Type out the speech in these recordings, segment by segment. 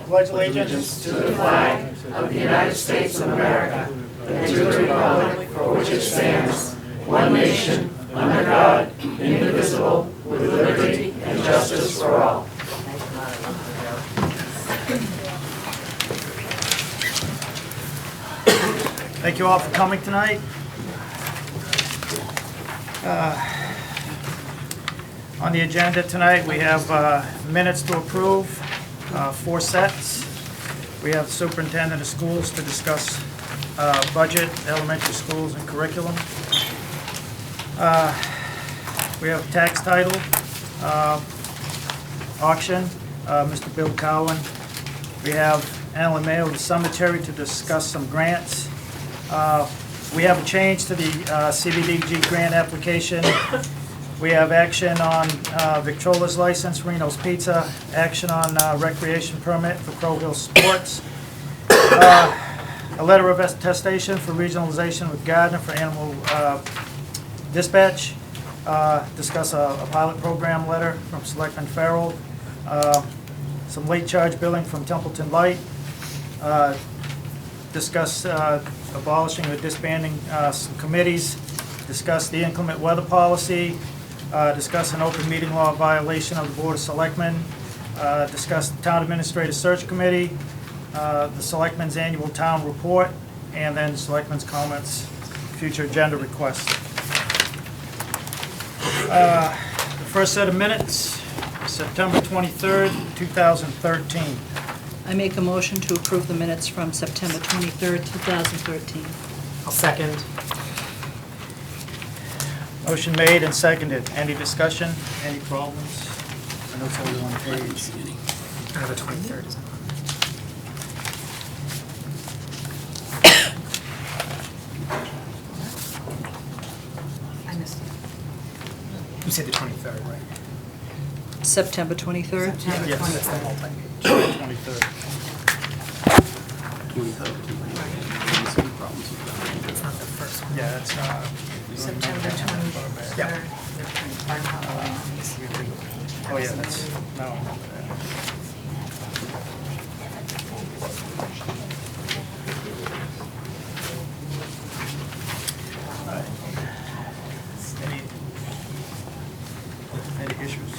pledge allegiance to the flag of the United States of America and to the republic for which it stands, one nation, under God, indivisible, with liberty and justice for all. Thank you all for coming tonight. On the agenda tonight, we have minutes to approve, 4 sets. We have the superintendent of schools to discuss budget, elementary schools, and curriculum. We have tax title, auction, Mr. Bill Cowan. We have Alan Mayo of the cemetery to discuss some grants. We have a change to the CBDG grant application. We have action on Victrola's license, Reno's Pizza, action on recreation permit for Crow Hill Sports, a letter of attestation for regionalization with Gardner for animal dispatch, discuss a pilot program letter from Selectman Farrell, some late charge billing from Templeton Light, discuss abolishing or disbanding some committees, discuss the inclement weather policy, discuss an open meeting law violation of the Board of Selectmen, discuss the Town Administrator Search Committee, the Selectmen's annual town report, and then Selectmen's comments, future agenda requests. The first set of minutes, September 23rd, 2013. I make a motion to approve the minutes from September 23rd, 2013. I'll second. Motion made and seconded. Any discussion? Any problems? I know it's only one page. The 23rd is on. I missed it. You said the 23rd, right? September 23rd? Yes. That's the multi-page. 23rd. It's not the first one. Yeah, it's September 23rd. Yeah. Oh, yeah, that's, no. Any issues?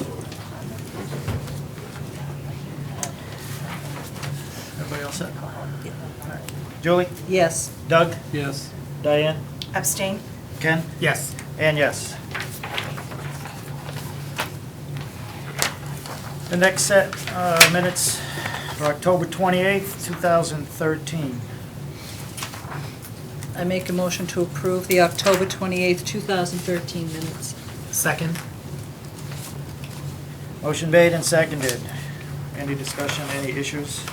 Everybody all set? Julie? Yes. Doug? Yes. Diane? Abstain? Ken? Yes. And yes. The next set minutes for October 28th, 2013. I make a motion to approve the October 28th, 2013 minutes. Second. Motion made and seconded. Any discussion, any issues?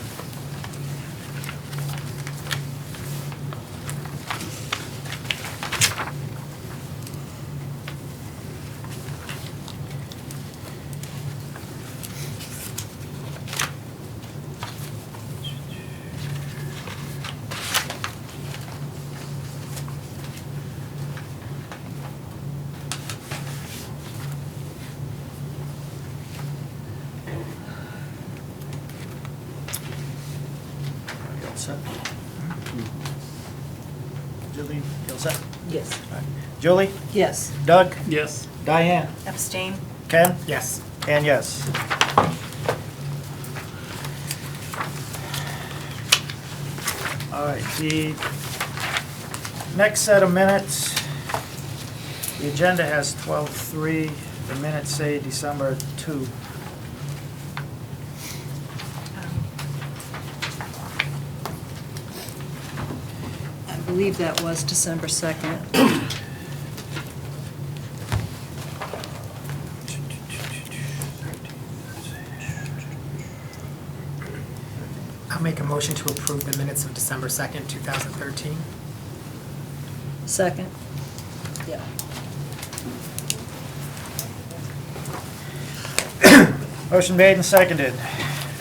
You all set? Julie, you all set? Yes. All right. Julie? Yes. Doug? Yes. Diane? Abstain? Ken? Yes. And yes. All right, the next set of minutes, the agenda has 12:3, the minutes say December 2. I believe that was December 2nd. I'll make a motion to approve the minutes of December 2nd, 2013. Second. Yeah. Motion made and seconded.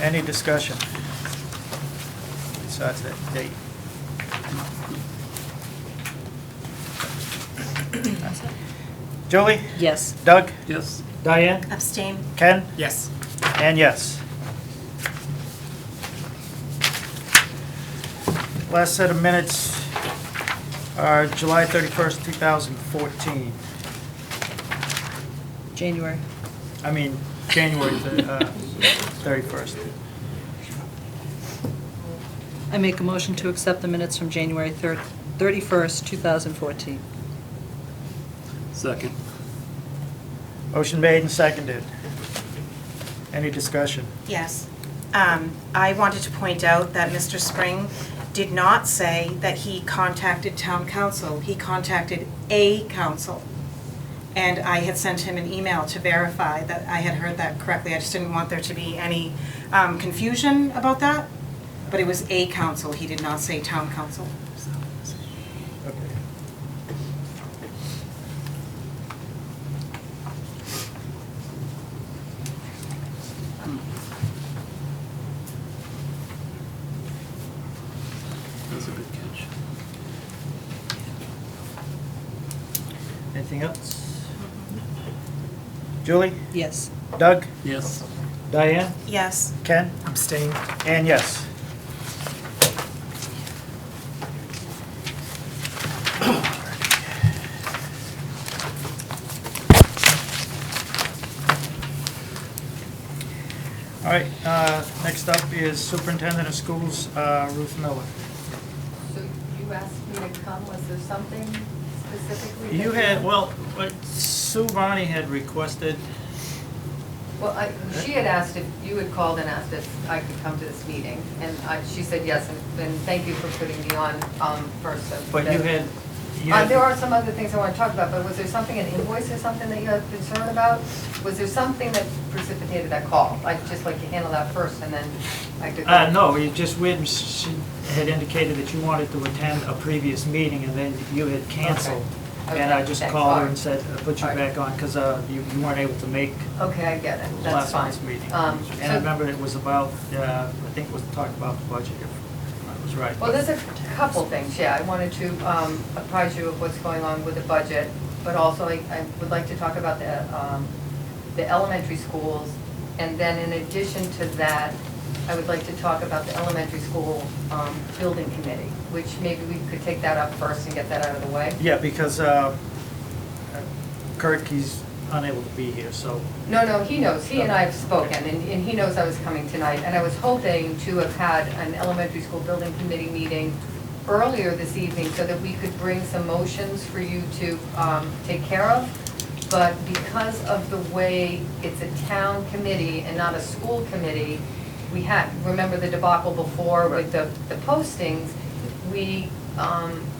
Any discussion? Besides that date. Julie? Yes. Doug? Yes. Diane? Abstain? Ken? Yes. And yes. last set of minutes are July 31st, 2014. January. I mean, January 31st. I make a motion to accept the minutes from January 31st, 2014. Second. Motion made and seconded. Any discussion? Yes. I wanted to point out that Mr. Spring did not say that he contacted town council. He contacted a council. And I had sent him an email to verify that I had heard that correctly. I just didn't want there to be any confusion about that. But it was a council. He did not say town council. Okay. That's a good catch. Anything else? Julie? Yes. Doug? Yes. Diane? Yes. Ken? Abstain. And yes. All right, next up is Superintendent of Schools, Ruth Miller. So you asked me to come, was there something specifically? You that had, well, what Sue Varney had requested, Well, she had asked if, you had called and asked if I could come to this meeting, and she said yes, and thank you for putting me on first. but you had, There are some other things I want to talk about, but was there something, an invoice or something that you had concern about? Was there something that precipitated that call? I'd just like to handle that first, and then I could go. no, you just, she had indicated that you wanted to attend a previous meeting, and then you had canceled. Okay, And I just thanks. called her All and right. said, put you All right. back on, because you weren't able to make Okay, I get it, that's last fine. month's meeting. Um, And I so- remember it was about, I think it was talking about the budget, if I was right. Well, there's a couple things, yeah. I wanted to apprise you of what's going on with the budget, but also I would like to talk about the elementary schools. And then in addition to that, I would like to talk about the elementary school building committee, which maybe we could take that up first and get that out of the way. Yeah, because Kirk, he's unable to be here, so. No, he knows. He and I have spoken, and he knows I was coming tonight. And I was hoping to have had an elementary school building committee meeting earlier this evening so that we could bring some motions for you to take care of. But because of the way it's a town committee and not a school committee, we had, remember the debacle before with the postings, we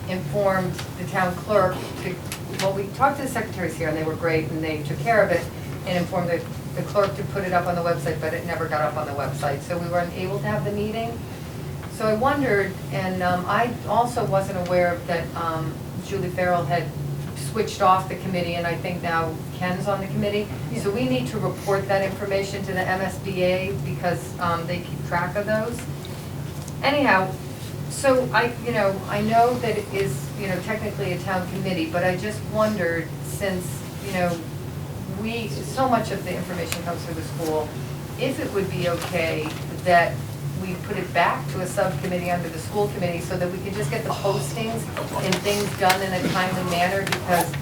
informed the town clerk to, well, we talked to the secretaries here and they were great and they took care of it and informed the clerk to put it up on the website, but it never got up on the website, so we weren't able to have the meeting. So I wondered, and I also wasn't aware that Julie Farrell had switched off the committee, and I think now Ken's on the committee. So we need to report that information to the MSBA because they keep track of those. Anyhow, so I know that it is, technically a town committee, but I just wondered, since, so much of the information comes through the school, if it would be okay that we put it back to a subcommittee under the school committee so that we could just get the postings and things done in a timely manner, because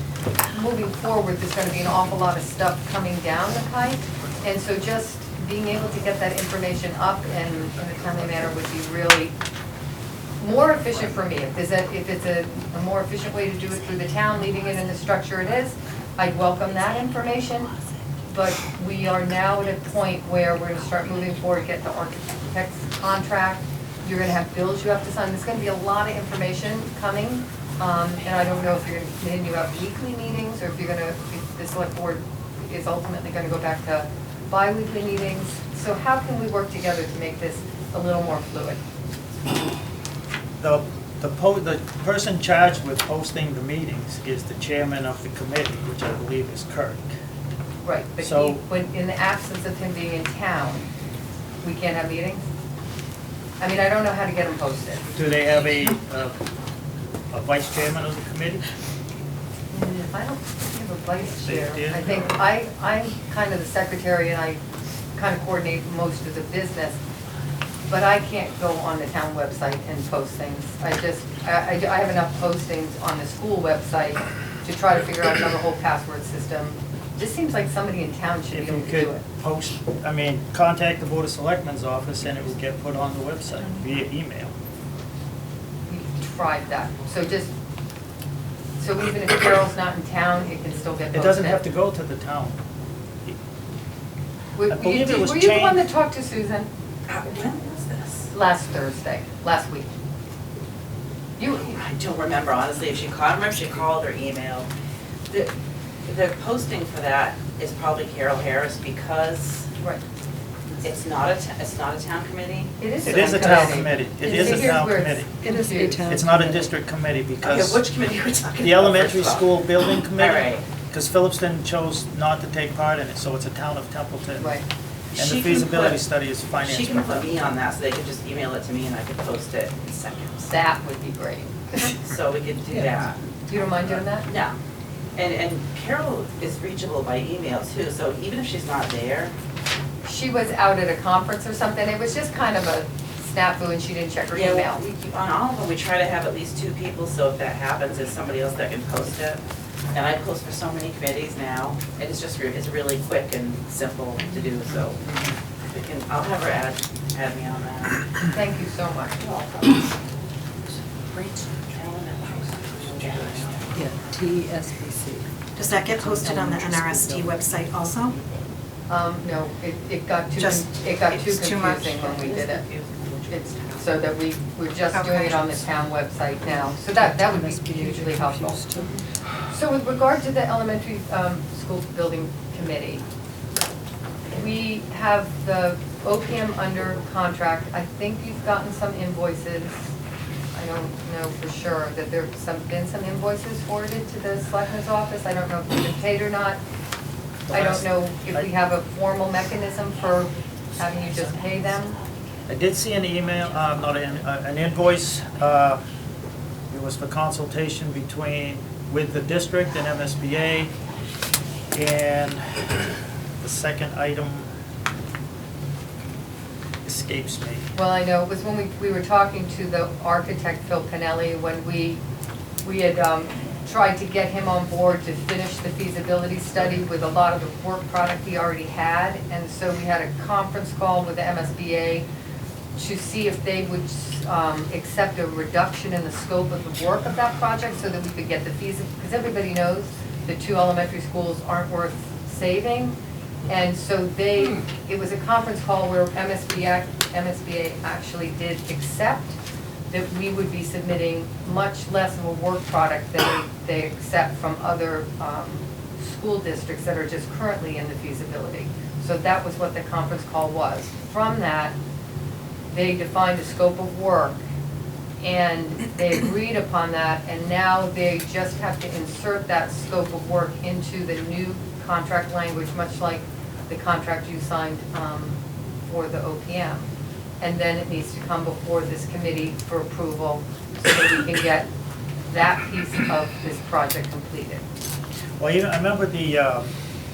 moving forward, there's gonna be an awful lot of stuff coming down the pipe. And so just being able to get that information up and in a timely manner would be really more efficient for me. If it's a more efficient way to do it through the town, leaving it in the structure it is, I'd welcome that information. But we are now at a point where we're gonna start moving forward, get the architect's contract. You're gonna have bills you have to sign. There's gonna be a lot of information coming. And I don't know if you're gonna continue to have weekly meetings or if the select board is ultimately gonna go back to bi-weekly meetings. So how can we work together to make this a little more fluid? The person charged with posting the meetings is the chairman of the committee, which I believe is Kirk. Right, but So- when, in the absence of him being in town, we can't have meetings? I mean, I don't know how to get them posted. Do they have a vice chairman of the committee? I don't think we have a vice They chair. did? I think I'm kind of the secretary and I kind of coordinate most of the business. but I can't go on the town website and post things. I have enough postings on the school website to try to figure out another whole password system. Just seems like somebody in town should be If able you to do could it. post, contact the Board of Selectmen's office and it would get put on the website via email. We tried that, so even if Carol's not in town, it can still get It posted. doesn't have to go to the town. Were I believe it was you the one changed. that talked to Susan When was this? last Thursday, last week? I don't remember honestly if she called, or if she called or emailed. The posting for that is probably Carol Harris because Right. it's not a town committee. It is It is a town committee. It And is see, a here's town where it's committee. It is a confused. town. It's not a district committee Okay, because which committee are we talking about? the elementary first of all? school building All committee, right. because Phillipston chose not to take part in it, so it's a town of Templeton. Right. And She the can feasibility put- study is financed She by can put them. me on that, so they could just email it to me and I could post it in seconds. That would be great. So we could do that. You don't mind doing that? No. And Carol is reachable by email too, so even if she's not there, She was out at a conference or something. It was just kind of a snafu and she didn't check her yeah, email. on all of them, we try to have at least 2 people, so if that happens, there's somebody else that can post it. And I post for so many committees now, and it's just, it's really quick and simple to do, so I'll have her add me on that. Thank you so much. Yeah, TSBC. Does that get posted on the NRSD website also? No, it got too, Just- it got too it's too much. confusing when we did it. It's, so that we're just doing Okay. it on the town website now. So that would be hugely helpful. So with regard to the elementary school building committee, we have the OPM under contract. I think you've gotten some invoices. I don't know for sure that there've been some invoices forwarded to the selectman's office. I don't know if they've been paid or not. I don't know if we have a formal mechanism for having you just pay them. I did see an email, an invoice. It was for consultation with the district and MSBA. And the second item escapes me. Well, I know, it was when we were talking to the architect, Phil Pinelli, when we had tried to get him on board to finish the feasibility study with a lot of the work product he already had. And so we had a conference call with the MSBA to see if they would accept a reduction in the scope of the work of that project so that we could get the feasibility, because everybody knows the 2 elementary schools aren't worth saving. And so it was a conference call where MSBA actually did accept that we would be submitting much less of a work product than they accept from other school districts that are just currently in the feasibility. So that was what the conference call was. From that, they defined a scope of work and they agreed upon that, and now they just have to insert that scope of work into the new contract language, much like the contract you signed for the OPM. And then it needs to come before this committee for approval so that we can get that piece of this project completed. Well, I remember the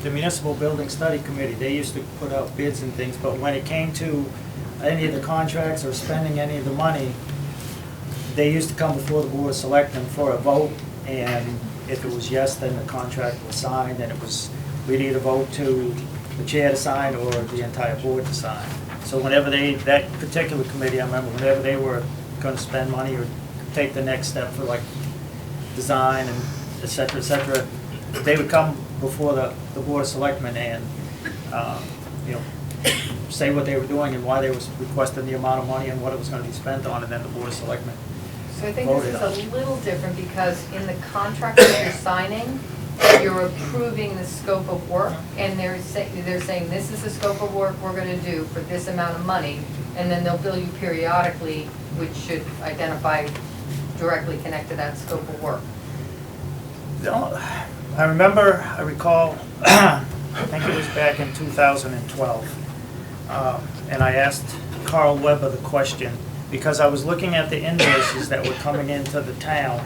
Municipal Building Study Committee, they used to put out bids and things, but when it came to any of the contracts or spending any of the money, they used to come before the Board of Selectmen for a vote, and if it was yes, then the contract was signed, and we'd either vote to the chair to sign or the entire board to sign. So whenever that particular committee, I remember whenever they were gonna spend money or take the next step for like design and et cetera, they would come before the Board of Selectmen and, say what they were doing and why they was requesting the amount of money and what it was gonna be spent on, and then the Board of Selectmen. So I think this is a little different because in the contract that you're signing, you're approving the scope of work, and they're saying, this is the scope of work we're gonna do for this amount of money, and then they'll bill you periodically, which should identify, directly connect to that scope of work. I recall, I think it was back in 2012, and I asked Carl Weber the question, because I was looking at the invoices that were coming into the town,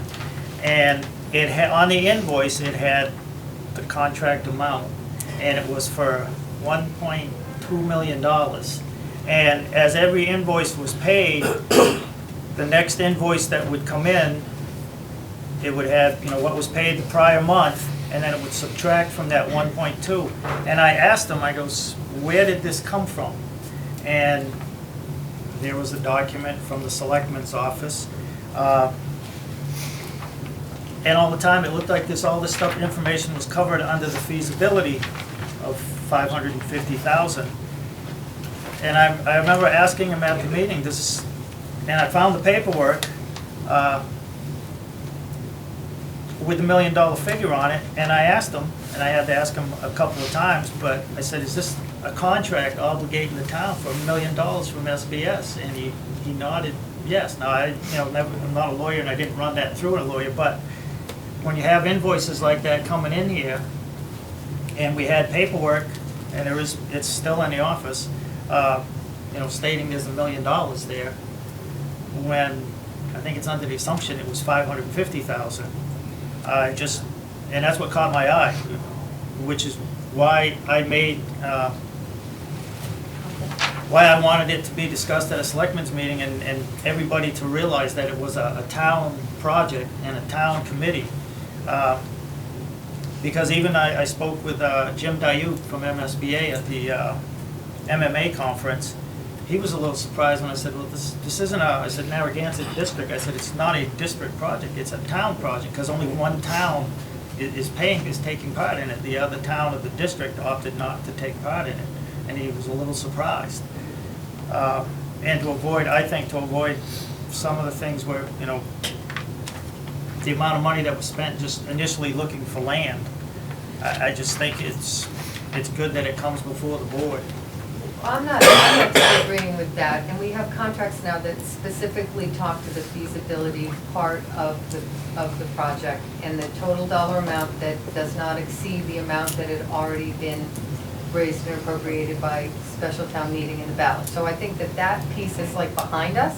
and it had, on the invoice, it had the contract amount, and it was for $1.2 million. And as every invoice was paid, the next invoice that would come in, it would have, what was paid the prior month, and then it would subtract from that 1.2. And I asked him, I goes, where did this come from? And there was a document from the selectman's office. And all the time, it looked like all this stuff, information was covered under the feasibility of $550,000. And I remember asking him at the meeting, and I found the paperwork with the $1 million figure on it, and I asked him, and I had to ask him a couple of times, but I said, is this a contract obligating the town for $1 million from SBS? And he nodded yes. Now, I'm not a lawyer, and I didn't run that through a lawyer, but when you have invoices like that coming in here, and we had paperwork, and it's still in the office, stating there's $1 million there, when I think it's under the assumption it was $550,000. And that's what caught my eye, which is why I made, why I wanted it to be discussed at a selectmen's meeting and everybody to realize that it was a town project and a town committee. Because even I spoke with Jim Dayuk from MSBA at the MMA conference. He was a little surprised when I said, well, this isn't I said, Narragansett District. I said, it's not a district project, it's a town project, because only one town is taking part in it. The other town of the district opted not to take part in it, and he was a little surprised. And to avoid some of the things where, the amount of money that was spent just initially looking for land, I just think it's good that it comes before the board. I'm not disagreeing with that, and we have contracts now that specifically talk to the feasibility part of the project, and the total dollar amount that does not exceed the amount that had already been raised and appropriated by special town meeting in the ballot. So I think that piece is like behind us.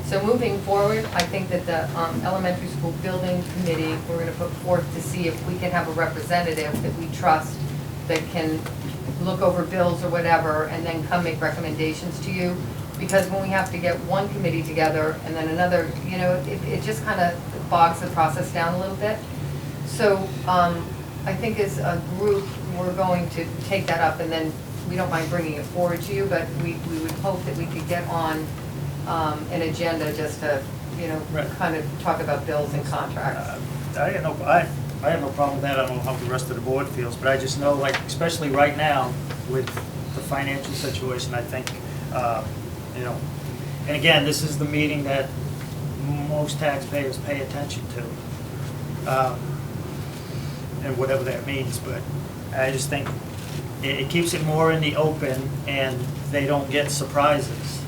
So moving forward, I think that the elementary school building committee, we're going to put forth to see if we can have a representative that we trust that can look over bills or whatever and then come make recommendations to you. Because when we have to get one committee together and then another, it just kind of bogs the process down a little bit. So I think as a group, we're going to take that up, and then we don't mind bringing it forward to you, but we would hope that we could get on an agenda just to, Right. kind of talk about bills and contracts. I have no problem with that. I don't know how the rest of the board feels, but I just know, like, especially right now with the financial situation, I think, and again, this is the meeting that most taxpayers pay attention to, and whatever that means, but I just think it keeps it more in the open, and they don't get surprises.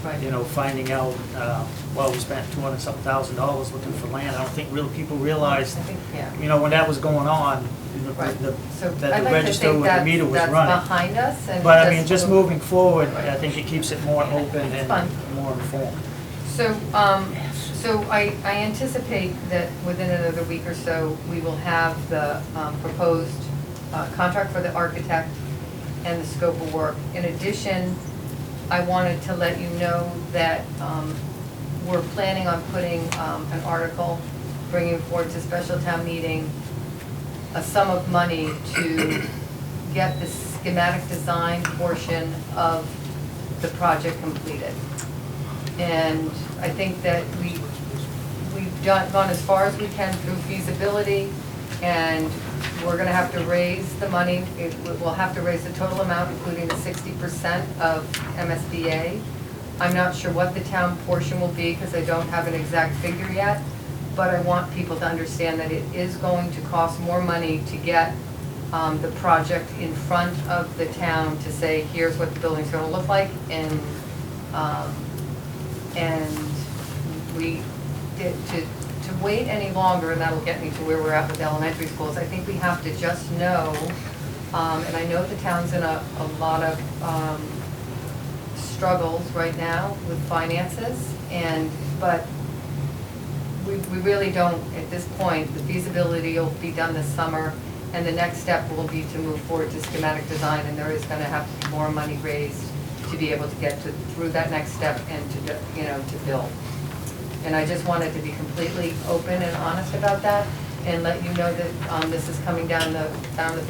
Right. Finding out, we spent $200-something thousand looking for land. I don't think people realized, I think, yeah. When that was going on, Right. So that I'd the like to register think with the meter was that's running. behind us, and But I mean, just move- moving forward, Right. I think it keeps it more open It's fun. and more informed. So, I anticipate that within another week or so, we will have the proposed contract for the architect and the scope of work. In addition, I wanted to let you know that we're planning on putting an article, bringing forward to special town meeting, a sum of money to get the schematic design portion of the project completed. And I think that we've gone as far as we can through feasibility, and we're gonna have to raise the money. We'll have to raise the total amount, including the 60% of MSBA. I'm not sure what the town portion will be, because I don't have an exact figure yet, but I want people to understand that it is going to cost more money to get the project in front of the town to say, here's what the building's gonna look like, and to wait any longer, and that'll get me to where we're at with elementary schools, I think we have to just know, and I know the town's in a lot of struggles right now with finances, but we really don't, at this point, the feasibility will be done this summer, and the next step will be to move forward to schematic design, and there is gonna have to be more money raised to be able to get through that next step and to build. And I just wanted to be completely open and honest about that and let you know that this is coming down the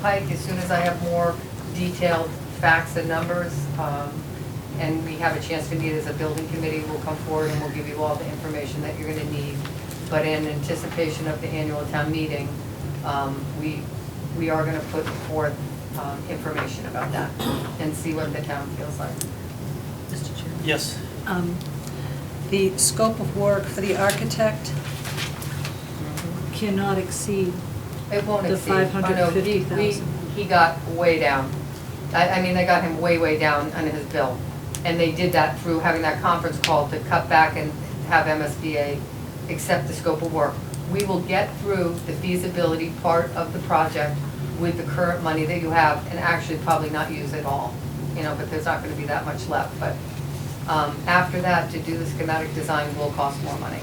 pike. As soon as I have more detailed facts and numbers, and we have a chance to meet as a building committee, we'll come forward and we'll give you all the information that you're going to need. But in anticipation of the annual town meeting, we are going to put forth information about that and see what the town feels like. Mr. Chairman? Yes. The scope of work for the architect cannot exceed It won't the exceed. Oh, no, 550,000. He got way down. I mean, they got him way down on his bill. And they did that through having that conference call to cut back and have MSBA accept the scope of work. We will get through the feasibility part of the project with the current money that you have and actually probably not use it all, but there's not going to be that much left. But after that, to do the schematic design will cost more money.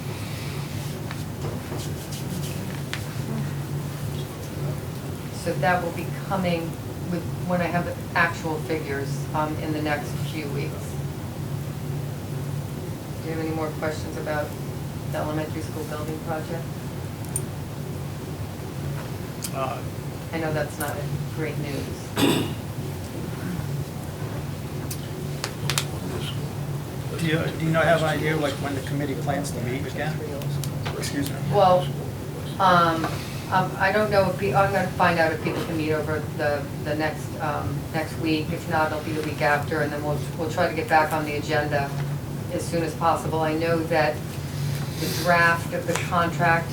So that will be coming when I have the actual figures in the next few weeks. Do you have any more questions about the elementary school building project? I know that's not great news. Do you not have an idea like when the committee plans to meet again? Excuse me. Well, I don't know if I'm going to find out if people can meet over the next week. If not, it'll be the week after, and then we'll try to get back on the agenda as soon as possible. I know that the draft of the contract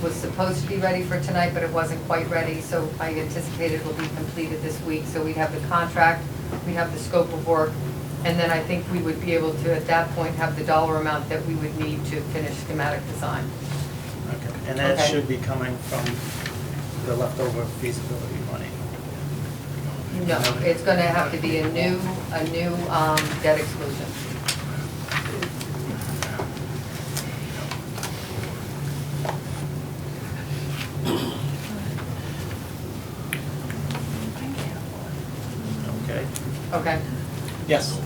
was supposed to be ready for tonight, but it wasn't quite ready, so I anticipated it will be completed this week. So we'd have the contract, we'd have the scope of work, and then I think we would be able to, at that point, have the dollar amount that we would need to finish schematic design. Okay, and that Okay. should be coming from the leftover feasibility money. No, it's going to have to be a new debt exclusion. Okay. Okay. Yes.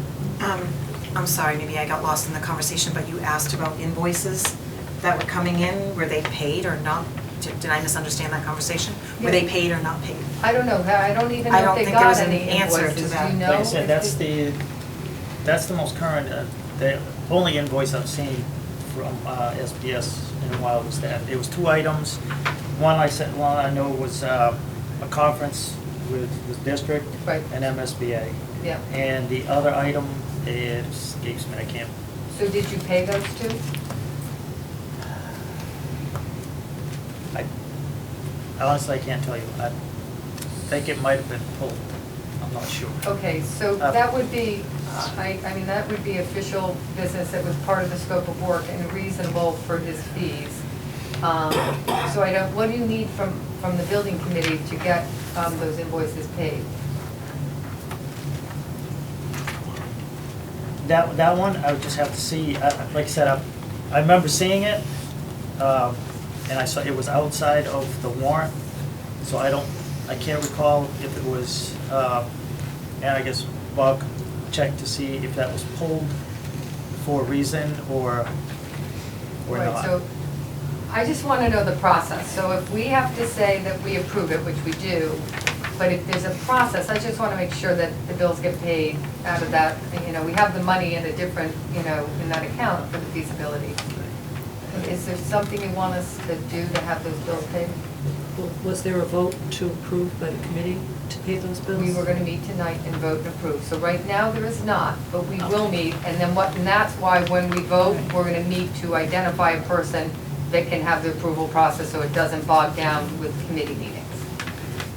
I'm sorry, maybe I got lost in the conversation, but you asked about invoices that were coming in. Were they paid or not? Did I misunderstand that conversation? Were they paid or not paid? I don't know. I don't even I know don't if they think there was got an any answer to invoices. that. Do you know? Like I said, if that's the most current, the only invoice I've seen from SBS in a while was that. It was 2 items. One I know was a conference with the district Right. and MSBA. Yeah. And the other item, it escapes me, I can't. So did you pay those two? Honestly, I can't tell you. I think it might have been pulled. I'm not sure. Okay, so that would be, I mean, that would be official business that was part of the scope of work and reasonable for his fees. So what do you need from the building committee to get those invoices paid? That one, I would just have to see, like I said, I remember seeing it, and I saw it was outside of the warrant, so I can't recall if it was, and I guess Bob could check to see if that was pulled for a reason or Right, not. so I just want to know the process. So if we have to say that we approve it, which we do, but if there's a process, I just want to make sure that the bills get paid out of that, we have the money in a different, in that account for the feasibility. Is there something you want us to do to have those bills paid? Was there a vote to approve by the committee to pay those bills? We were going to meet tonight and vote and approve. So right now, there is not, but we will meet. And then and that's why when we vote, we're going to meet to identify a person that can have the approval process so it doesn't bog down with committee meetings.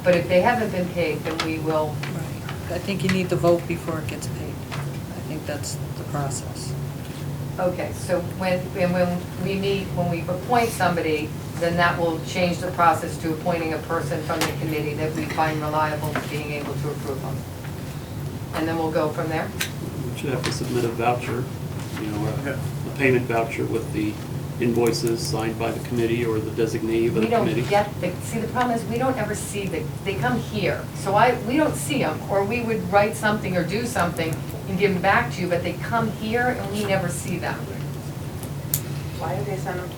But if they haven't been paid, then we will. Right. I think you need the vote before it gets paid. I think that's the process. Okay, so when we meet, when we appoint somebody, then that will change the process to appointing a person from the committee that we find reliable to being able to approve them. And then we'll go from there? We should have to submit a voucher, a payment voucher with the invoices signed by the committee or the designee of the We don't committee. see, the problem is, we don't ever see they come here. So we don't see them, or we would write something or do something and give them back to you, but they come here and we never see them. Why do they send them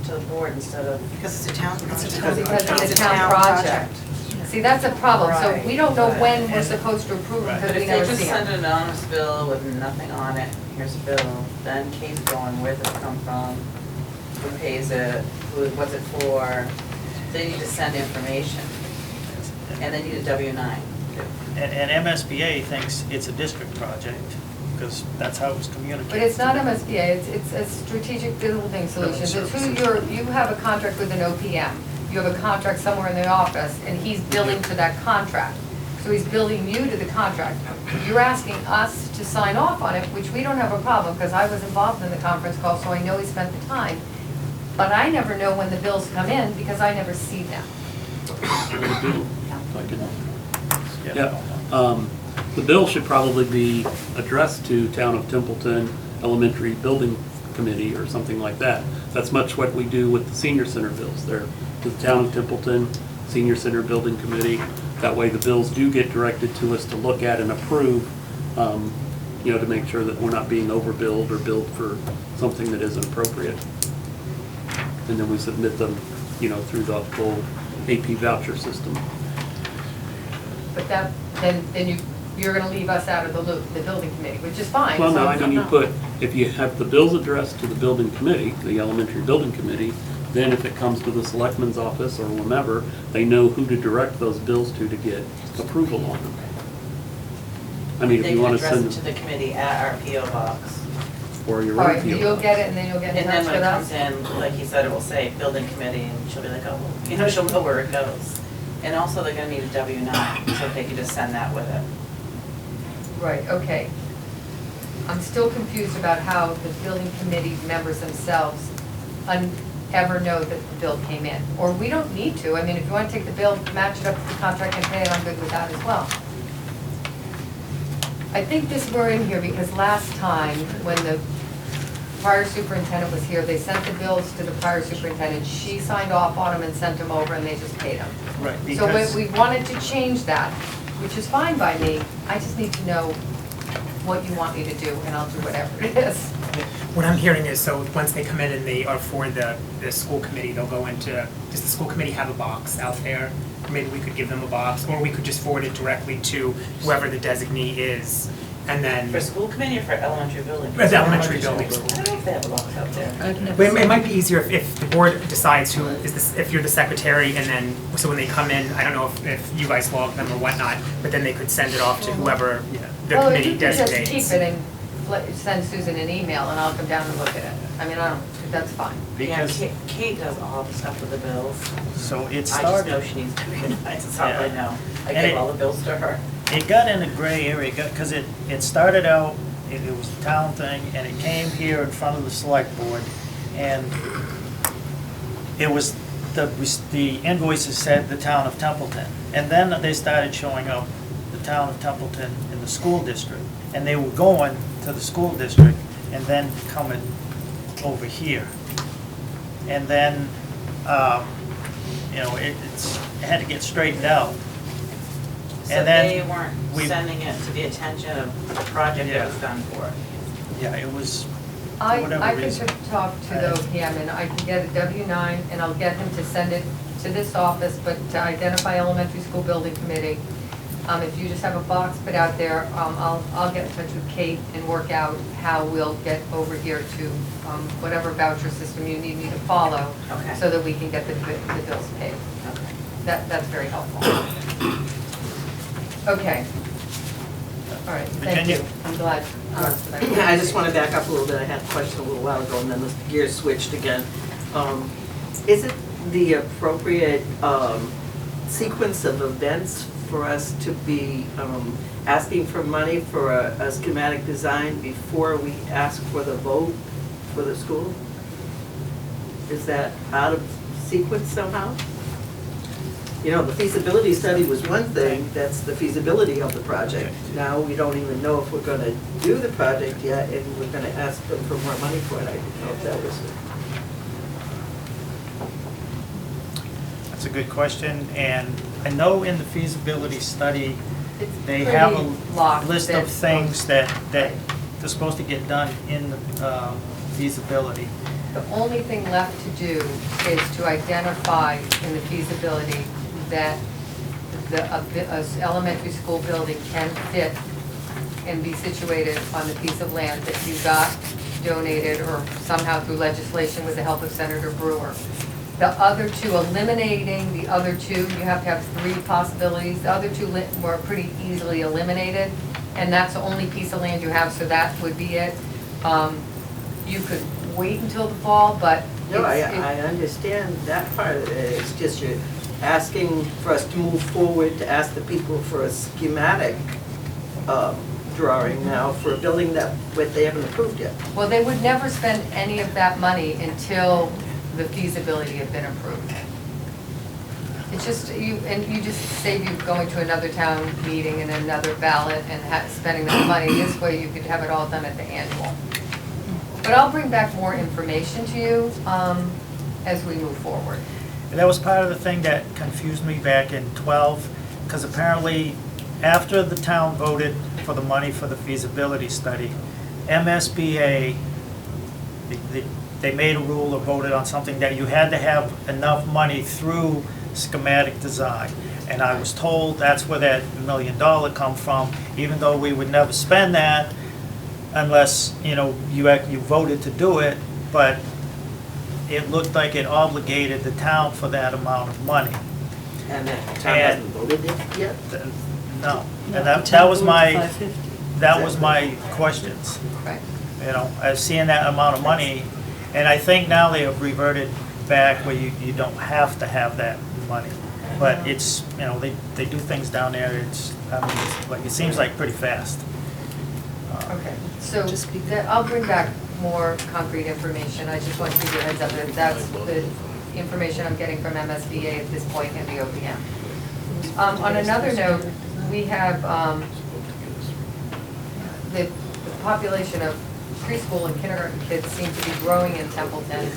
to the board instead of? Because it's a town project. Because it's a town project. See, that's a problem, so we don't know when we're supposed to approve them, But because we if they never just see send them. an anonymous bill with nothing on it, here's a bill, then Kate's going, where did it come from? Who pays it? What's it for? They need to send information, and they need a W-9. And MSBA thinks it's a district project, because that's how it was communicated. But it's not MSBA, it's a strategic building solutions. It's who you have a contract with an OPM. You have a contract somewhere in the office, and he's billing to that contract. So he's billing you to the contract. You're asking us to sign off on it, which we don't have a problem, because I was involved in the conference call, so I know he spent the time. But I never know when the bills come in, because I never see them. I do. I can- Yeah. The bill should probably be addressed to Town of Templeton Elementary Building Committee or something like that. That's much what we do with the senior center bills. They're to the Town of Templeton Senior Center Building Committee. That way the bills do get directed to us to look at and approve, to make sure that we're not being overbilled or billed for something that isn't appropriate. And then we submit them, through the whole AP voucher system. But then you're gonna leave us out of the loop, the building committee, which is fine. Well, no, So- I mean, if you have the bills addressed to the building committee, the elementary building committee, then if it comes to the selectman's office or whomever, they know who to direct those bills to get approval on them. I mean, if They you can want to address it send to the committee at our PO box. for your All own right, PO you'll box. get it, and then you'll get in And then touch when with it us. comes in, like he said, it will say building committee, and she'll be like, oh, she'll know where it goes. And also, they're gonna need a W-9, so if they could just send that with it. Right, okay. I'm still confused about how the building committee members themselves ever know that the bill came in. Or we don't need to. I mean, if you want to take the bill, match it up to the contract and pay it, I'm good with that as well. I think this were in here because last time, when the prior superintendent was here, they sent the bills to the prior superintendent. She signed off on them and sent them over, and they just paid them. Right, So because we wanted to change that, which is fine by me. I just need to know what you want me to do, and I'll do whatever it is. What I'm hearing is, so once they come in and they are for the school committee, they'll go into, does the school committee have a box out there? Maybe we could give them a box, or we could just forward it directly to whoever the designee is, and then, For school committee or for elementary building? the elementary building. I don't know if they have a box out there. But it might be easier if the board decides who is this, if you're the secretary, and then, so when they come in, I don't know if you guys log them or whatnot, but then they could send it off to whoever the Well, committee you can just designates. keep it and send Susan an email, and I'll come down and look at it. I mean, that's fine. Yeah, because, Kate does all the stuff with the bills. so it I just started. know she needs to be organized, that's all I Yeah. know. I And give it- all the bills to her. It got in a gray area, because it started out, it was a town thing, and it came here in front of the select board, and it was, the invoices said the town of Templeton. And then they started showing up, the town of Templeton in the school district, and they were going to the school district and then coming over here. And then, it had to get straightened out. So And then they weren't we- sending it to the attention of the project Yeah. that was done for it. Yeah, it was, for I whatever can reason. talk to the OPM, and I can get a W-9, and I'll get him to send it to this office, but to identify elementary school building committee. If you just have a box put out there, I'll get in touch with Kate and work out how we'll get over here to whatever voucher system you need me to follow, Okay. so that we can get the bills paid. Okay. That's very helpful. Okay. All right, thank Virginia? you. I'm glad. I just want to back up a little bit. I had a question a little while ago, and then the gears switched again. Is it the appropriate sequence of events for us to be asking for money for a schematic design before we ask for the vote for the school? Is that out of sequence somehow? You know, the feasibility study was one thing, that's the feasibility of the project. Now, we don't even know if we're gonna do the project yet, and we're gonna ask them for more money for it. I didn't know if that was it. That's a good question, and I know in the feasibility study, It's they have pretty a locked list that- of things that they're supposed to get done in the feasibility. The only thing left to do is to identify in the feasibility that a elementary school building can fit and be situated on the piece of land that you got donated or somehow through legislation with the help of Senator Brewer. The other two, eliminating the other two, you have to have three possibilities. The other two were pretty easily eliminated, and that's the only piece of land you have, so that would be it. You could wait until the fall, but No, I understand that part of it. It's just you're asking for us to move forward, to ask the people for a schematic drawing now for a building that they haven't approved yet. well, they would never spend any of that money until the feasibility had been approved. It's just, you just save you going to another town meeting and another ballot and spending that money. This way you could have it all done at the annual. But I'll bring back more information to you as we move forward. And that was part of the thing that confused me back in 12, because apparently after the town voted for the money for the feasibility study, MSBA, they made a rule or voted on something that you had to have enough money through schematic design. And I was told that's where that $1 million come from, even though we would never spend that unless, you know, you voted to do it, but it looked like it obligated the town for that amount of money. And the town hasn't voted it yet? No, and that was my questions. Right. You know, as seeing that amount of money, and I think now they have reverted back where you don't have to have that money. But it's, you know, they do things down there, it's, I mean, it's like, it seems like pretty fast. Okay, so I'll bring back more concrete information. I just want to give you a heads up that that's the information I'm getting from MSBA at this point in the OPM. On another note, we have the population of preschool and kindergarten kids seem to be growing in Templeton.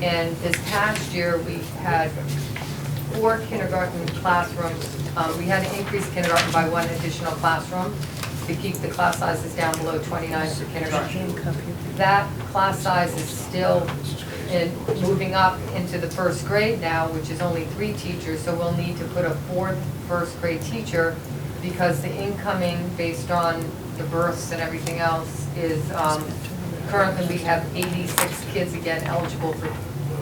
And this past year, we had 4 kindergarten classrooms. We had to increase kindergarten by 1 additional classroom to keep the class sizes down below 29 for kindergarten. That class size is still moving up into the first grade now, which is only 3 teachers, so we'll need to put a 4th first grade teacher because the incoming, based on the births and everything else, is currently we have 86 kids again eligible for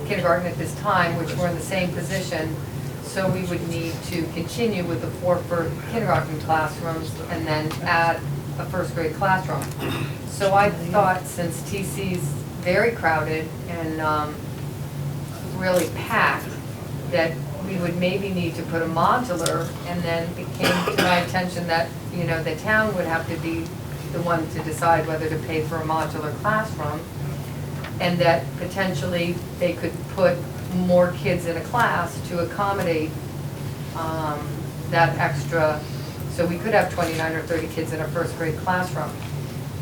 kindergarten at this time, which we're in the same position. So we would need to continue with the 4 kindergarten classrooms and then add a first grade classroom. So I thought, since TC's very crowded and really packed, that we would maybe need to put a modular, and then it came to my attention that, you know, the town would have to be the one to decide whether to pay for a modular classroom, and that potentially they could put more kids in a class to accommodate that extra, so we could have 29 or 30 kids in a first grade classroom.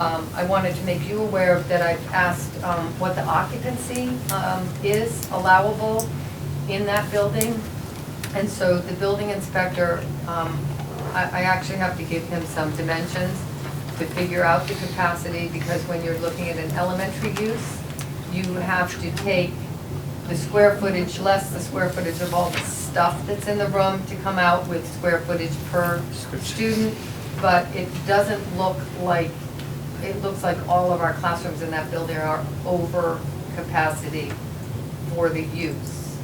I wanted to make you aware that I've asked what the occupancy is allowable in that building. And so the building inspector, I actually have to give him some dimensions to figure out the capacity, because when you're looking at an elementary use, you have to take the square footage less the square footage of all the stuff that's in the room to come out with square footage per student, but it doesn't look like, it looks like all of our classrooms in that building are over capacity for the use.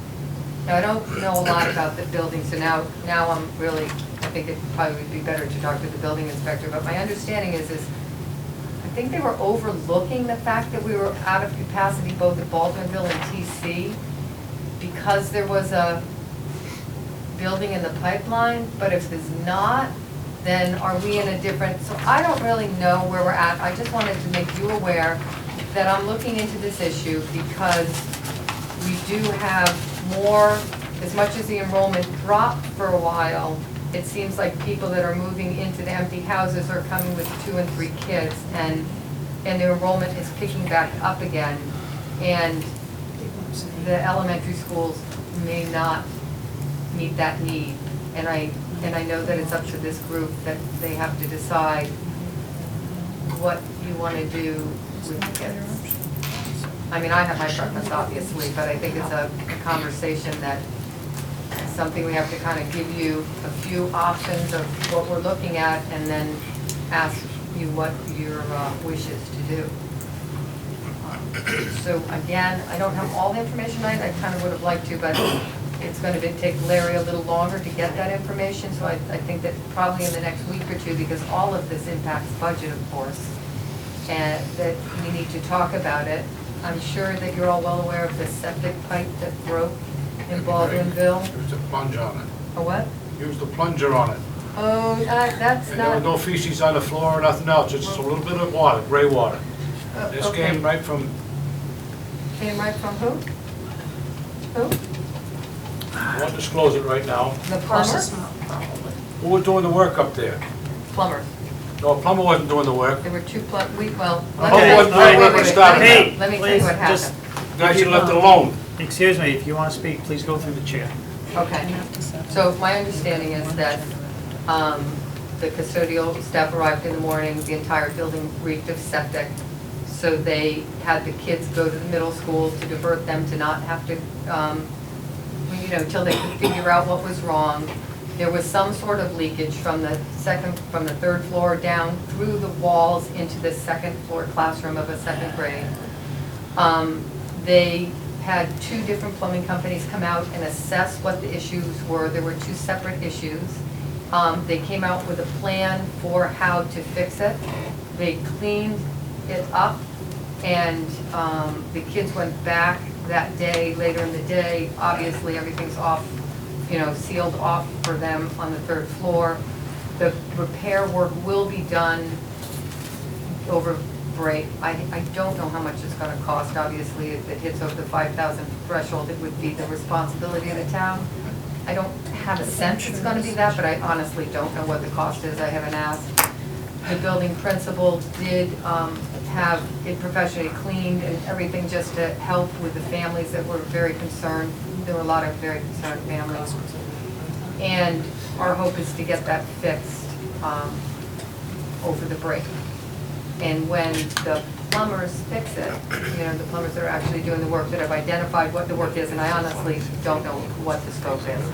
Now, I don't know a lot about the building, so now I'm really, I think it probably would be better to talk to the building inspector, but my understanding is I think they were overlooking the fact that we were out of capacity both at Baldwinville and TC because there was a building in the pipeline, but if there's not, then are we in a different, so I don't really know where we're at. I just wanted to make you aware that I'm looking into this issue because we do have more as much as the enrollment dropped for a while, it seems like people that are moving into the empty houses are coming with 2 and 3 kids, and the enrollment is picking back up again. And the elementary schools may not meet that need. And I know that it's up to this group that they have to decide what you want to do with the kids. I mean, I have my preference, obviously, but I think it's a conversation that is something we have to kind of give you a few options of what we're looking at, and then ask you what your wish is to do. So again, I don't have all the information tonight. I kind of would have liked to, but it's going to take Larry a little longer to get that information. So I think that probably in the next week or two, because all of this impacts budget, of course, and that we need to talk about it. I'm sure that you're all well aware of the septic pipe that broke in Baldwinville. Use the plunger on it. A what? Use the plunger on it. Oh, that's And there was not. no feces on the floor or nothing else, just a little bit of water, gray water. This Okay. came right from, Came right from who? Who? I won't disclose it right now. The plumber? Who was doing the work up there? Plumber. No, a plumber wasn't doing the work. There were 2 well. Okay, let me- all right, wait, stop. Hey, let me tell you what please, just- happened. Guys, you left it alone. Excuse me, if you want to speak, please go through the chair. Okay, so my understanding is that the custodial staff arrived in the morning, the entire building reeked of septic. So they had the kids go to the middle school to divert them to not have to, till they could figure out what was wrong. There was some sort of leakage from the 3rd floor down through the walls into the 2nd floor classroom of a 2nd grade. They had 2 different plumbing companies come out and assess what the issues were. There were 2 separate issues. They came out with a plan for how to fix it. They cleaned it up, and the kids went back that day, later in the day. Obviously, everything's off, sealed off for them on the 3rd floor. The repair work will be done over break. I don't know how much it's going to cost. Obviously, if it hits over the 5,000 threshold, it would be the responsibility of the town. I don't have a sense it's going to be that, but I honestly don't know what the cost is. I haven't asked. The building principal did have it professionally cleaned and everything, just to help with the families that were very concerned. There were a lot of very concerned families. And our hope is to get that fixed over the break. And when the plumbers fix it, the plumbers that are actually doing the work, that have identified what the work is, and I honestly don't know what the scope is,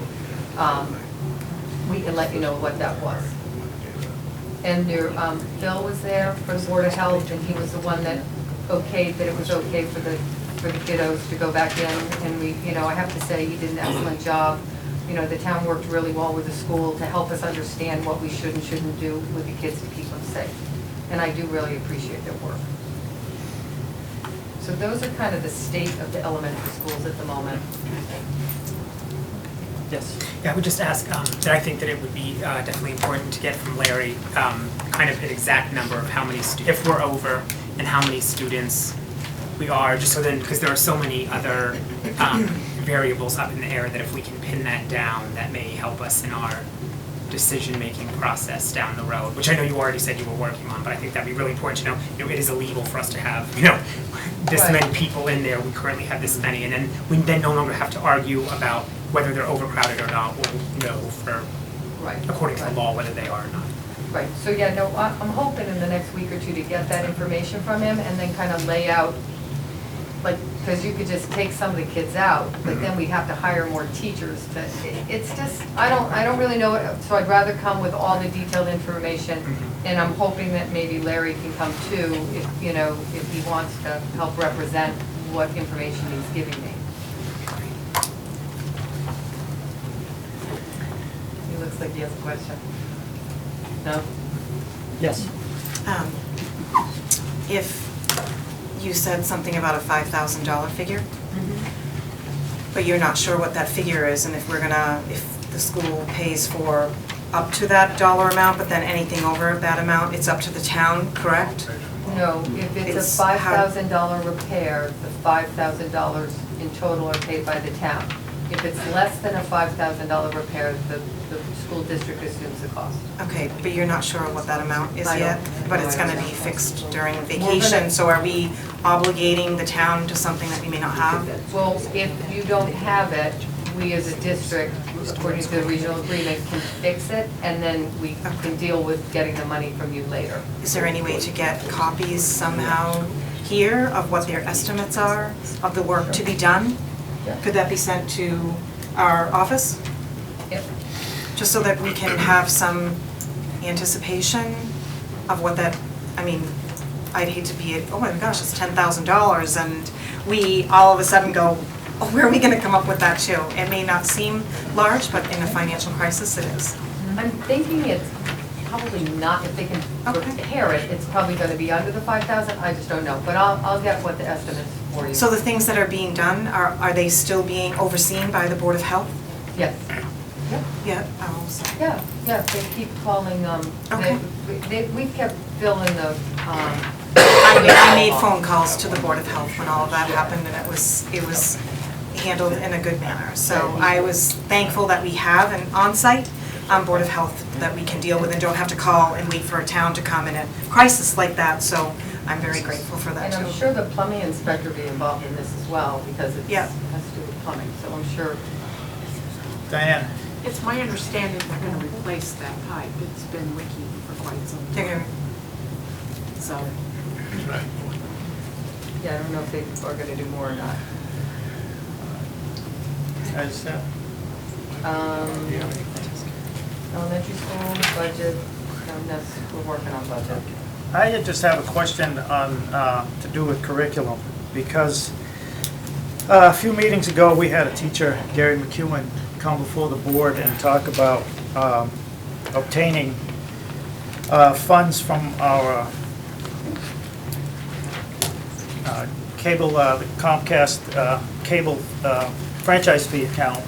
we can let you know what that was. And there, Phil was there for the Board of Health, and he was the one that okayed that it was okay for the kiddos to go back in. And we, I have to say, he did an excellent job. The town worked really well with the school to help us understand what we should and shouldn't do with the kids to keep them safe. And I do really appreciate their work. So those are kind of the state of the elementary schools at the moment. Yes. Yeah, I would just ask that I think that it would be definitely important to get from Larry kind of an exact number of how many, if we're over, and how many students we are, just so then, because there are so many other variables up in the air, that if we can pin that down, that may help us in our decision-making process down the road, which I know you already said you were working on, but I think that'd be really important to know. It is illegal for us to have, this Right. many people in there. We currently have this many, and then we then no longer have to argue about whether they're overcrowded or not. We'll know for, Right. according to the Right. law, whether they are or not. Right, so yeah, no, I'm hoping in the next week or two to get that information from him, and then kind of lay out, because you could just take some of the kids out, but then we'd have to hire more teachers. But it's just, I don't really know, so I'd rather come with all the detailed information. And I'm hoping that maybe Larry can come too, if he wants to help represent what information he's giving me. He looks like he has a question. No? Yes. If you said something about a $5,000 figure, but you're not sure what that figure is, and if the school pays for up to that dollar amount, but then anything over that amount, it's up to the town, correct? No, if it's a $5,000 repair, the $5,000 in total are paid by the town. If it's less than a $5,000 repair, the school district assumes the cost. Okay, but you're not sure what that amount is I yet? don't. But No, it's I gonna don't be know. fixed during gonna- vacation, so are we obligating the town to something that we may not have? Well, if you don't have it, we as a district, according to the regional agreement, can fix it, and then we can deal with getting the money from you later. Is there any way to get copies somehow here of what their estimates are of the work to be done? Yeah. Could that be sent to our office? Yep. Just so that we can have some anticipation of what that, I mean, I'd hate to be, oh my gosh, it's $10,000, and we all of a sudden go, oh, where are we gonna come up with that too? It may not seem large, but in a financial crisis, it is. I'm thinking it's probably not, if they can Okay. repair it, it's probably gonna be under the 5,000, I just don't know, but I'll get what the estimates for you. So the things that are being done, are they still being overseen by the Board of Health? Yes, Yeah, oh, so. yeah, they keep calling, Okay. we've kept filling the, I made phone calls to the Board of Health when all of that happened, and it was handled in a good manner. So I was thankful that we have an on-site Board of Health that we can deal with and don't have to call and wait for a town to come in a crisis like that, so I'm very grateful for that and too. I'm sure the plumbing inspector will be involved in this as well, because it Yeah. has to do with plumbing, so I'm sure. Diane? It's my understanding they're gonna replace that pipe. It's been leaking for quite some They're time, gonna- so. Yeah, I don't know if they are gonna do more or not. As, Elementary school budget, we're working on budget. I just have a question on, to do with curriculum, because a few meetings ago, we had a teacher, Gary McEwen, come before the board and talk about obtaining funds from our cable, the Comcast cable franchise fee account.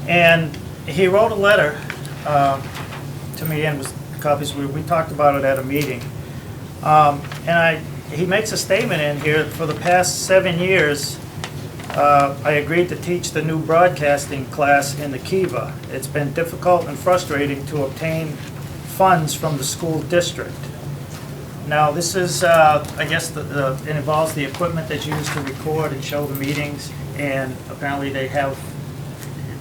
And he wrote a letter to me, and was copies, we talked about it at a meeting. And he makes a statement in here, for the past 7 years, I agreed to teach the new broadcasting class in the Kiva. It's been difficult and frustrating to obtain funds from the school district. Now, this is, I guess, it involves the equipment that's used to record and show the meetings, and apparently they have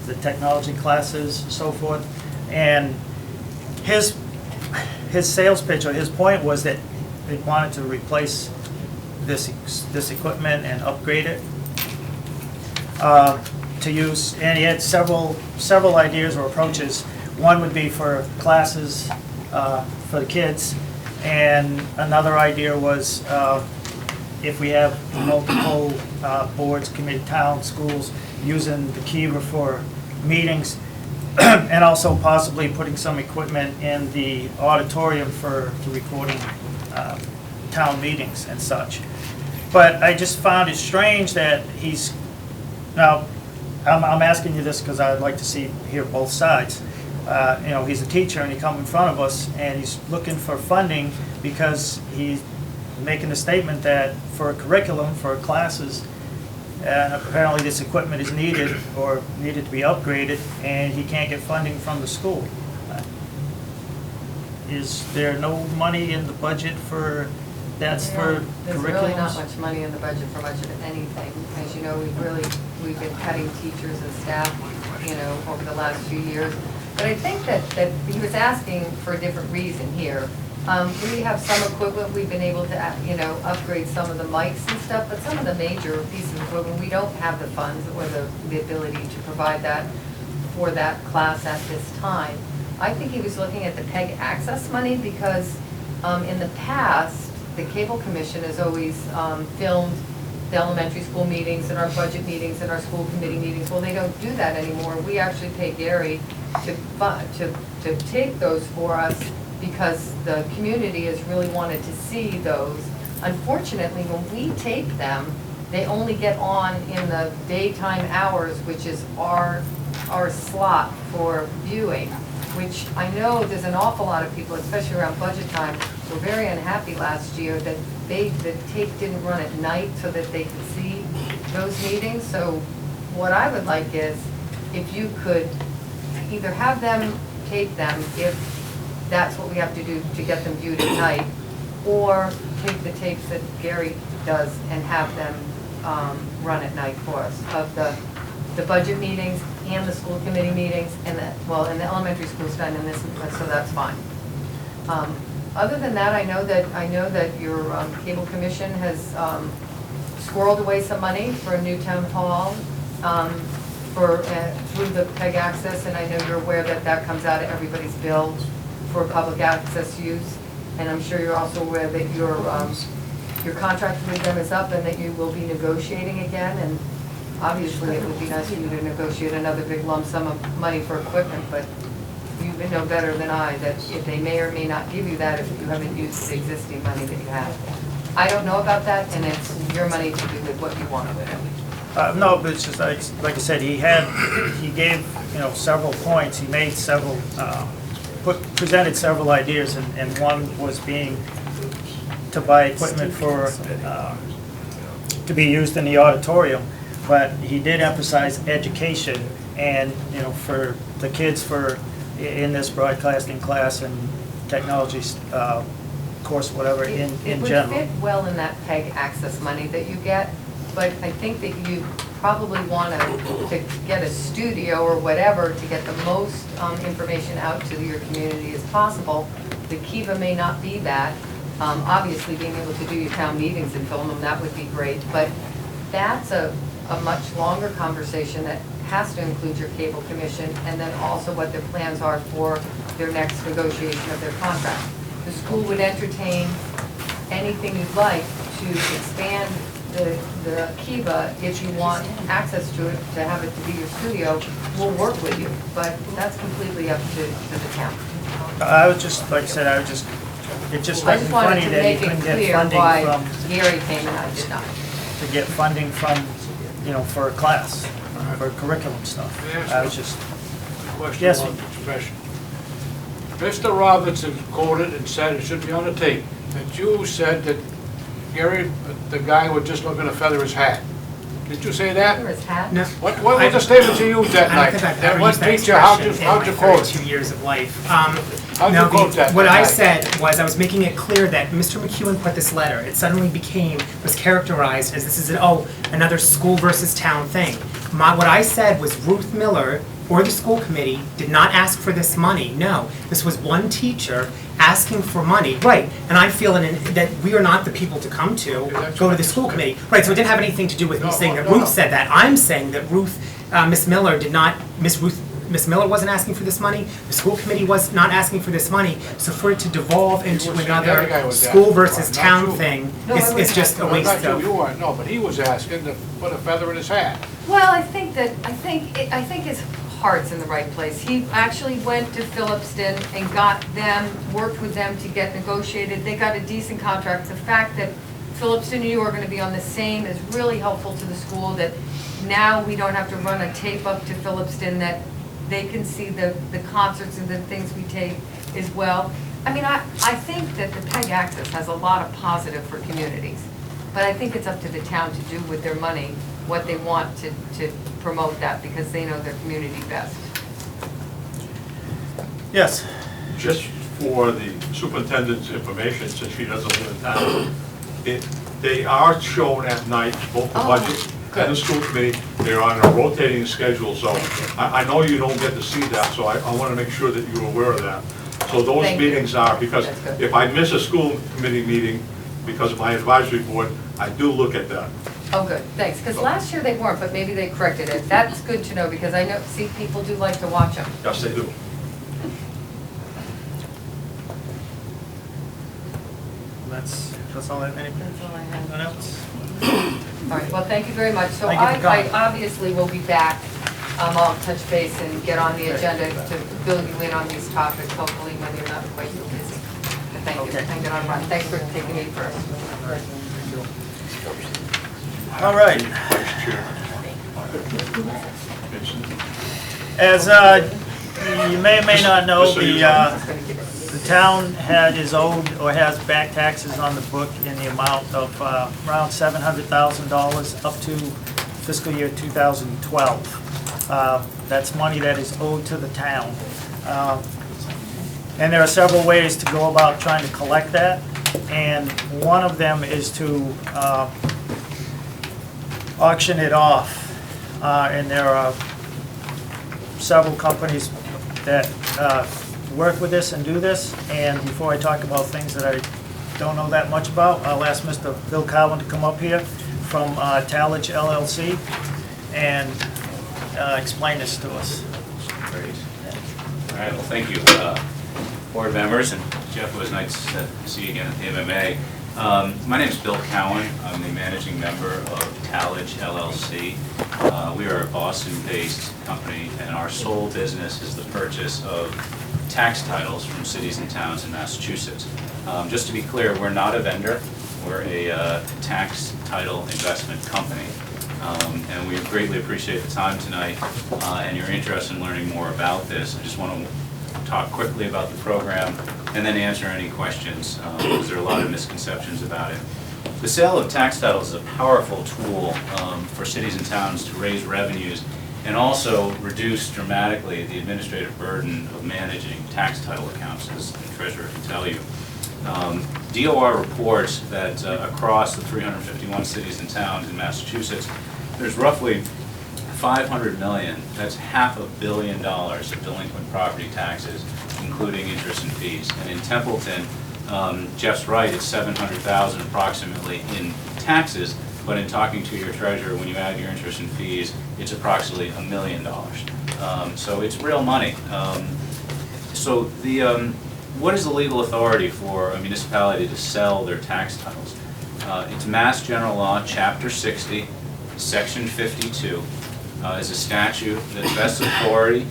the technology classes, so forth. And his sales pitch, or his point, was that they wanted to replace this equipment and upgrade it to use, and he had several ideas or approaches. One would be for classes for the kids, and another idea was if we have multiple boards, committee, town, schools, using the Kiva for meetings, and also possibly putting some equipment in the auditorium for recording town meetings and such. But I just found it strange that he's, now, I'm asking you this because I'd like to hear both sides. You know, he's a teacher and he come in front of us and he's looking for funding because he's making a statement that for a curriculum, for classes, and apparently this equipment is needed or needed to be upgraded, and he can't get funding from the school. Is there no money in the budget for, that's for curriculums? There's really not much money in the budget for much of anything. As you know, we've been cutting teachers and staff, you know, over the last few years. But I think that he was asking for a different reason here. We have some equipment, we've been able to, you know, upgrade some of the mics and stuff, but some of the major pieces of equipment, we don't have the funds or the ability to provide that for that class at this time. I think he was looking at the PEG access money because in the past, the Cable Commission has always filmed the elementary school meetings and our budget meetings and our school committee meetings. Well, they don't do that anymore. We actually pay Gary to take those for us because the community has really wanted to see those. Unfortunately, when we tape them, they only get on in the daytime hours, which is our slot for viewing, which I know there's an awful lot of people, especially around budget time, were very unhappy last year that the tape didn't run at night so that they could see those meetings. So what I would like is if you could either have them tape them if that's what we have to do to get them viewed at night, or take the tapes that Gary does and have them run at night for us of the budget meetings and the school committee meetings, and and the elementary school's done in this, so that's fine. Other than that, I know that your cable commission has squirreled away some money for a new town hall through the PEG access, and I know you're aware that that comes out of everybody's bill for public access use. And I'm sure you're also aware that your contract with them is up and that you will be negotiating again. And obviously, it would be nice for you to negotiate another big lump sum of money for equipment, but you know better than I that if they may or may not give you that if you haven't used the existing money that you have. I don't know about that, and it's your money to do with what you want with it. No, but it's just like I said, he gave, several points. He made several, presented several ideas, and one was being to buy equipment to be used in the auditorium. But he did emphasize education and, for the kids in this broadcasting class and technology course, whatever, in general. It would fit well in that PEG access money that you get, but I think that you probably want to get a studio or whatever to get the most information out to your community as possible. The Kiva may not be that. Obviously, being able to do your town meetings and film them, that would be great, but that's a much longer conversation that has to include your cable commission and then also what their plans are for their next negotiation of their contract. The school would entertain anything you'd like to expand the Kiva if you want access to it, to have it to be your studio. We'll work with you, but that's completely up to the town. I was just, like I said, it just I struck me just wanted funny to that he make couldn't it get clear funding why from, Gary came and I did not. to get funding from, for a class, for curriculum stuff. I was just, Question Yes. on profession. Mr. Robinson quoted and said, it should be on the tape, that you said that Gary, the guy was just looking to feather his hat. Did you say that? Or his hat? No. What was the statement you used that I night? don't think I've That ever one used that teacher, how'd expression you in my quote it? 32 years of life. How'd No, you quote that? what I night? said was I was making it clear that Mr. McEwen put this letter. It suddenly was characterized as this is another school versus town thing. What I said was Ruth Miller or the school committee did not ask for this money. No, this was one teacher asking for money. Right, and I feel that we are not the people to come to, go to the school committee. Right, so it didn't have anything to do with me saying that Ruth said that. I'm saying that Miss Miller Miss Miller wasn't asking for this money, the school committee was not asking for this money, so for it to devolve into You were saying the other guy another was school asking versus for it, not town you. thing No, I is just a No, waste not you, of. you weren't, no, but he was asking to put a feather in his hat. Well, I think his heart's in the right place. He actually went to Phillipston and worked with them to get negotiated. They got a decent contract. The fact that Phillipston and you are going to be on the same is really helpful to the school, that now we don't have to run a tape up to Phillipston, that they can see the concerts and the things we take as well. I mean, I think that the PEG Access has a lot of positive for communities, but I think it's up to the town to do with their money what they want to promote that, because they know their community best. yes. Just for the superintendent's information, since she doesn't live in town, they are shown at night, both the Oh, budget and the school committee. They're on a rotating schedule, so I know you don't get to see that, so I want to make sure that you're aware of that. So those Thank you. meetings are, because That's good. if I miss a school committee meeting because of my advisory board, I do look at that. Oh, good, thanks, because last year they weren't, but maybe they corrected it. That's good to know, because I know, see, people do like to watch them. Yes, they do. That's all I have. That's all I have. Anyone else? All right, well, thank you very much. So Thank you for I coming. obviously will be back. I'll touch base and get on the agenda to fill you in on these topics, hopefully when you're not quite so busy. But thank you, Okay. I'm gonna run. Thanks for taking me first. All right. Vice Chair. As you may or may not know, Just so you know. the town is owed or has back taxes on the book in the amount of around $700,000 up to fiscal year 2012. That's money that is owed to the town. And there are several ways to go about trying to collect that, and one of them is to auction it off. And there are several companies that work with this and do this. And before I talk about things that I don't know that much about, I'll ask Mr. Bill Cowan to come up here from Talage LLC and explain this to us. Great. All right, well, thank you, board members, and Jeff, it was nice to see you again at the MMA. My name is Bill Cowan. I'm the managing member of Talage LLC. We are a Boston-based company, and our sole business is the purchase of tax titles from cities and towns in Massachusetts. Just to be clear, we're not a vendor. We're a tax title investment company. And we greatly appreciate the time tonight and your interest in learning more about this. I just want to talk quickly about the program and then answer any questions, because there are a lot of misconceptions about it. The sale of tax titles is a powerful tool for cities and towns to raise revenues and also reduce dramatically the administrative burden of managing tax title accounts, as the treasurer can tell you. DOR reports that across the 351 cities and towns in Massachusetts, there's roughly 500 million, that's $500 million of delinquent property taxes, including interest and fees. And in Templeton, Jeff's right, it's 700,000 approximately in taxes, but in talking to your treasurer, when you add your interest and fees, it's approximately $1 million. So it's real money. So what is the legal authority for a municipality to sell their tax titles? It's Mass General Law, Chapter 60, Section 52. Is a statute that vests authority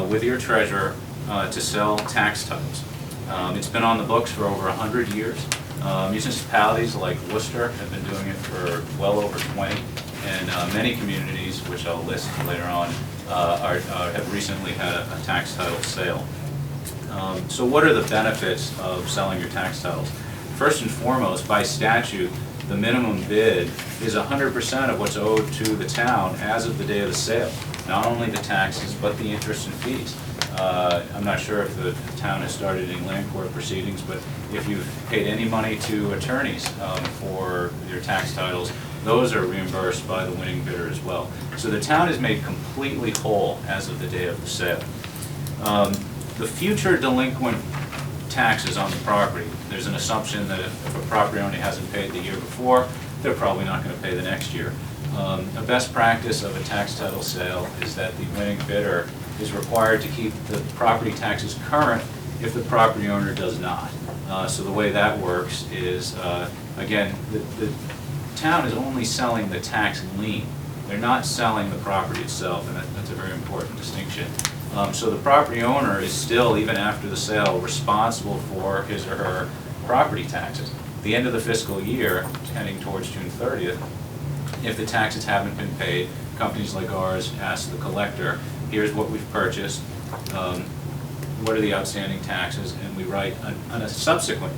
with your treasurer to sell tax titles. It's been on the books for over 100 years. Municipalities like Worcester have been doing it for well over 20, and many communities, which I'll list later on, have recently had a tax title sale. So what are the benefits of selling your tax titles? First and foremost, by statute, the minimum bid is 100% of what's owed to the town as of the day of the sale. Not only the taxes, but the interest and fees. I'm not sure if the town has started any land court proceedings, but if you've paid any money to attorneys for your tax titles, those are reimbursed by the winning bidder as well. So the town is made completely whole as of the day of the sale. The future delinquent taxes on the property, there's an assumption that if a property owner hasn't paid the year before, they're probably not going to pay the next year. A best practice of a tax title sale is that the winning bidder is required to keep the property taxes current if the property owner does not. So the way that works is, again, the town is only selling the tax lien. They're not selling the property itself, and that's a very important distinction. So the property owner is still, even after the sale, responsible for his or her property taxes. At the end of the fiscal year, heading towards June 30th, if the taxes haven't been paid, companies like ours ask the collector, here's what we've purchased, what are the outstanding taxes, and we write on a subsequent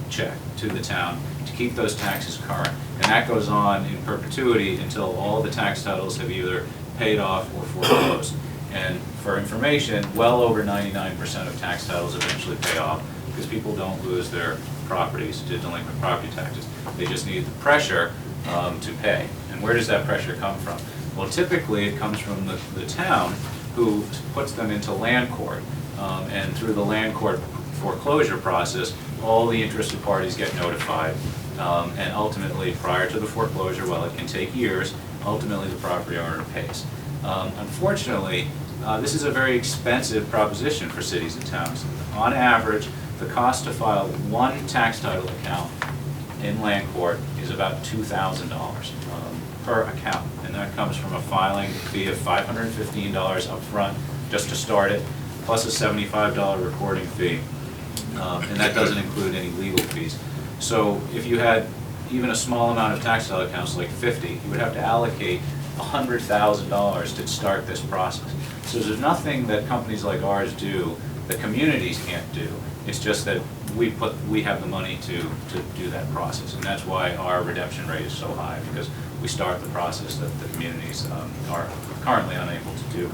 check to the town to keep those taxes current. And that goes on in perpetuity until all the tax titles have either paid off or foreclosed. And for information, well over 99% of tax titles eventually pay off because people don't lose their properties to delinquent property taxes. They just need the pressure to pay. And where does that pressure come from? Well, typically it comes from the town who puts them into land court. And through the land court foreclosure process, all the interested parties get notified. And ultimately, prior to the foreclosure, while it can take years, ultimately the property owner pays. Unfortunately, this is a very expensive proposition for cities and towns. On average, the cost to file one tax title account in land court is about $2,000 per account. And that comes from a filing fee of $515 up front just to start it, plus a $75 recording fee. And that doesn't include any legal fees. So if you had even a small amount of tax title accounts, like 50, you would have to allocate $100,000 to start this process. So there's nothing that companies like ours do that communities can't do. It's just that we have the money to do that process, and that's why our redemption rate is so high, because we start the process that the communities are currently unable to do.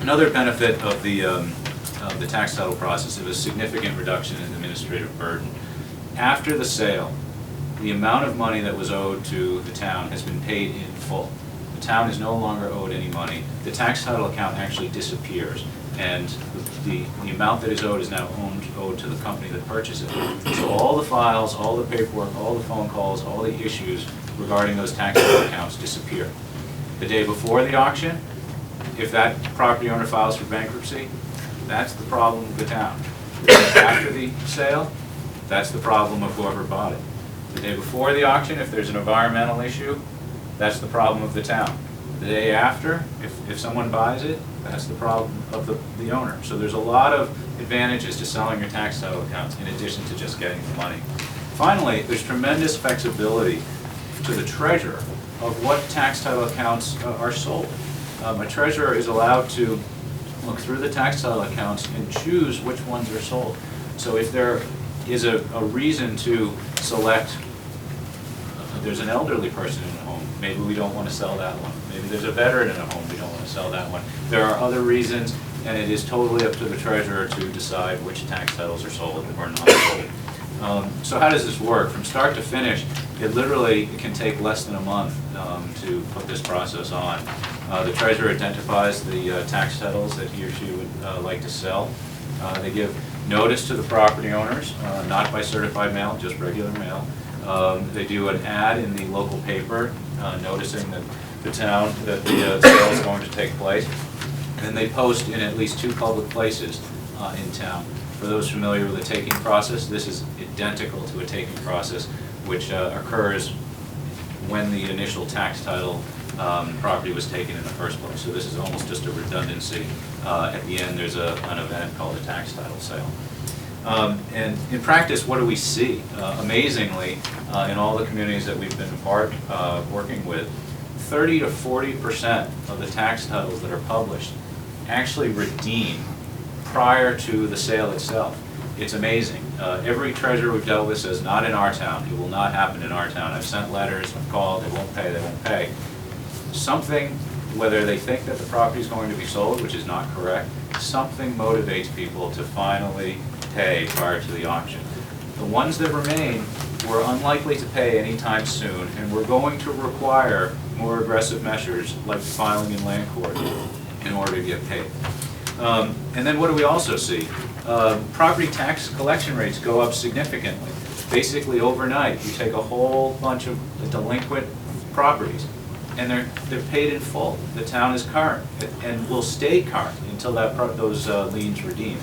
Another benefit of the tax title process is a significant reduction in administrative burden. After the sale, the amount of money that was owed to the town has been paid in full. The town is no longer owed any money. The tax title account actually disappears, and the amount that is owed is now owed to the company that purchased it. So all the files, all the paperwork, all the phone calls, all the issues regarding those tax title accounts disappear. The day before the auction, if that property owner files for bankruptcy, that's the problem of the town. The day after the sale, that's the problem of whoever bought it. The day before the auction, if there's an environmental issue, that's the problem of the town. The day after, if someone buys it, that's the problem of the owner. So there's a lot of advantages to selling your tax title accounts in addition to just getting the money. Finally, there's tremendous flexibility to the treasurer of what tax title accounts are sold. A treasurer is allowed to look through the tax title accounts and choose which ones are sold. So if there is a reason to select, there's an elderly person in a home, maybe we don't want to sell that one. Maybe there's a veteran in a home, we don't want to sell that one. There are other reasons, and it is totally up to the treasurer to decide which tax titles are sold or not sold. So how does this work? From start to finish, it can take less than a month to put this process on. The treasurer identifies the tax titles that he or she would like to sell. They give notice to the property owners, not by certified mail, just regular mail. They do an ad in the local paper noticing that the sale is going to take place. And then they post in at least 2 public places in town. For those familiar with the taking process, this is identical to a taking process which occurs when the initial tax title property was taken in the first place. So this is almost just a redundancy. At the end, there's an event called a tax title sale. And in practice, what do we see? Amazingly, in all the communities that we've been working with, 30 to 40% of the tax titles that are published actually redeem prior to the sale itself. It's amazing. Every treasurer we've dealt with says, not in our town. It will not happen in our town. I've sent letters, I've called, they won't pay. Something, whether they think that the property is going to be sold, which is not correct, something motivates people to finally pay prior to the auction. The ones that remain, we're unlikely to pay anytime soon, and we're going to require more aggressive measures like filing in land court in order to get paid. And then what do we also see? Property tax collection rates go up significantly. Basically overnight, you take a whole bunch of delinquent properties and they're paid in full. The town is current and will stay current until those liens redeem.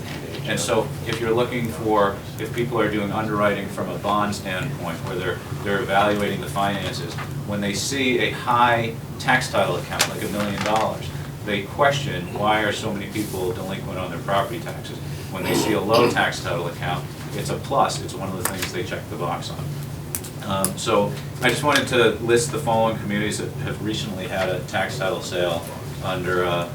And so if you're looking for, if people are doing underwriting from a bond standpoint where they're evaluating the finances, when they see a high tax title account, like $1 million, they question why are so many people delinquent on their property taxes. When they see a low tax title account, it's a plus. It's one of the things they check the box on. So I just wanted to list the following communities that have recently had a tax title sale under